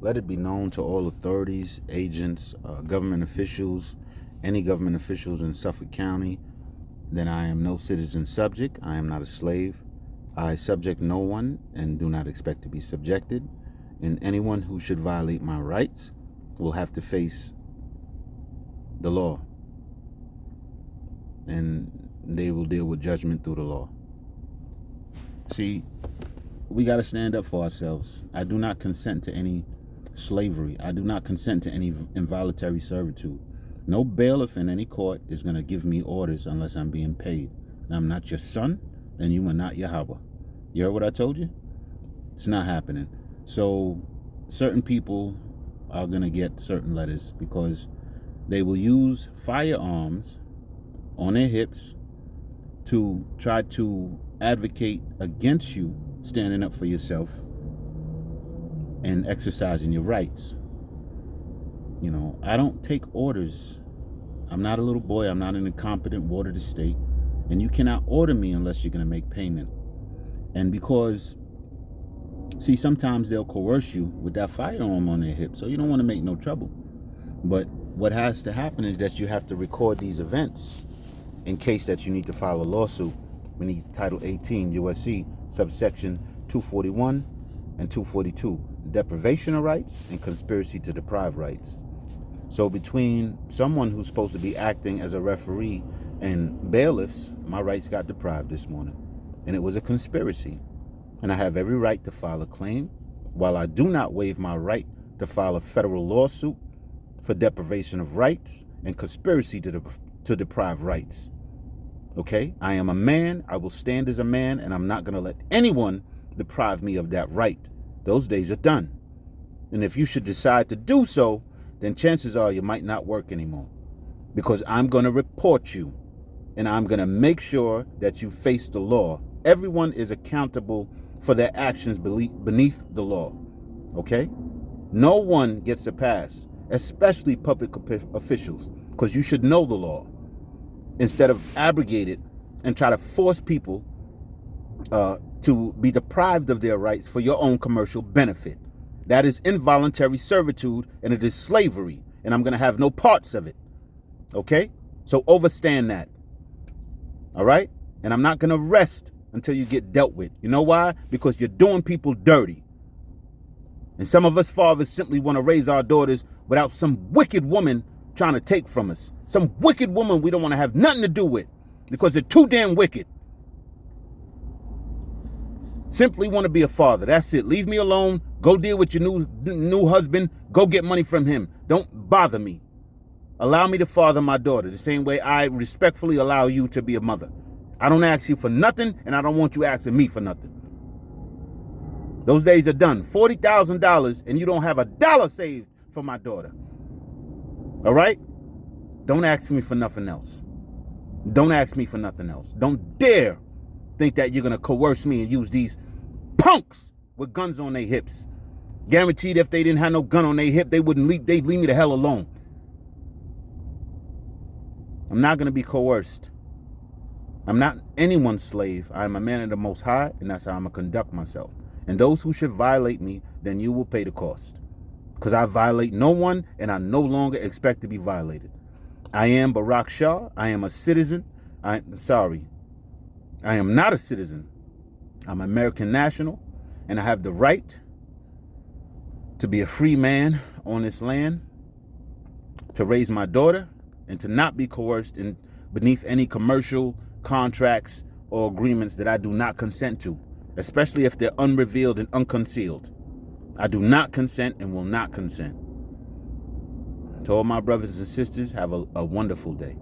Let it be known to all authorities, agents, government officials, any government officials in Suffolk County, that I am no citizen subject. I am not a slave. I subject no one and do not expect to be subjected. And anyone who should violate my rights will have to face the law. And they will deal with judgment through the law. See, we got to stand up for ourselves. I do not consent to any slavery. I do not consent to any involuntary servitude. No bailiff in any court is going to give me orders unless I'm being paid. And I'm not your son, and you are not Yahweh. You heard what I told you? It's not happening. So certain people are going to get certain letters because they will use firearms on their hips to try to advocate against you standing up for yourself and exercising your rights. You know, I don't take orders. I'm not a little boy. I'm not an incompetent ward of the state. And you cannot order me unless you're going to make payment. And because, see, sometimes they'll coerce you with that firearm on their hip. So you don't want to make no trouble. But what has to happen is that you have to record these events in case that you need to file a lawsuit. We need Title 18 USC subsection 241 and 242, deprivation of rights and conspiracy to deprive rights. So between someone who's supposed to be acting as a referee and bailiffs, my rights got deprived this morning. And it was a conspiracy. And I have every right to file a claim, while I do not waive my right to file a federal lawsuit for deprivation of rights and conspiracy to deprive rights. Okay? I am a man. I will stand as a man, and I'm not going to let anyone deprive me of that right. Those days are done. And if you should decide to do so, then chances are you might not work anymore, because I'm going to report you and I'm going to make sure that you face the law. Everyone is accountable for their actions beneath the law. Okay? No one gets a pass, especially public officials, because you should know the law instead of abrogate it and try to force people to be deprived of their rights for your own commercial benefit. That is involuntary servitude, and it is slavery, and I'm going to have no parts of it. Okay? So overstand that. All right? And I'm not going to rest until you get dealt with. You know why? Because you're doing people dirty. And some of us fathers simply want to raise our daughters without some wicked woman trying to take from us. Some wicked woman we don't want to have nothing to do with because they're too damn wicked. Simply want to be a father. That's it. Leave me alone. Go deal with your new husband. Go get money from him. Don't bother me. Allow me to father my daughter the same way I respectfully allow you to be a mother. I don't ask you for nothing, and I don't want you asking me for nothing. Those days are done. $40,000, and you don't have a dollar saved for my daughter. All right? Don't ask me for nothing else. Don't ask me for nothing else. Don't dare think that you're going to coerce me and use these punks with guns on their hips. Guaranteed if they didn't have no gun on their hip, they'd leave me the hell alone. I'm not going to be coerced. I'm not anyone's slave. I am a man of the Most High, and that's how I'm going to conduct myself. And those who should violate me, then you will pay the cost. Because I violate no one, and I no longer expect to be violated. I am BARAK SHARR. I am a citizen. I am not a citizen. I'm an American national, and I have the right to be a free man on this land, to raise my daughter, and to not be coerced beneath any commercial contracts or agreements that I do not consent to, especially if they're unrevealed and unconcealed. I do not consent and will not consent. To all my brothers and sisters, have a wonderful day.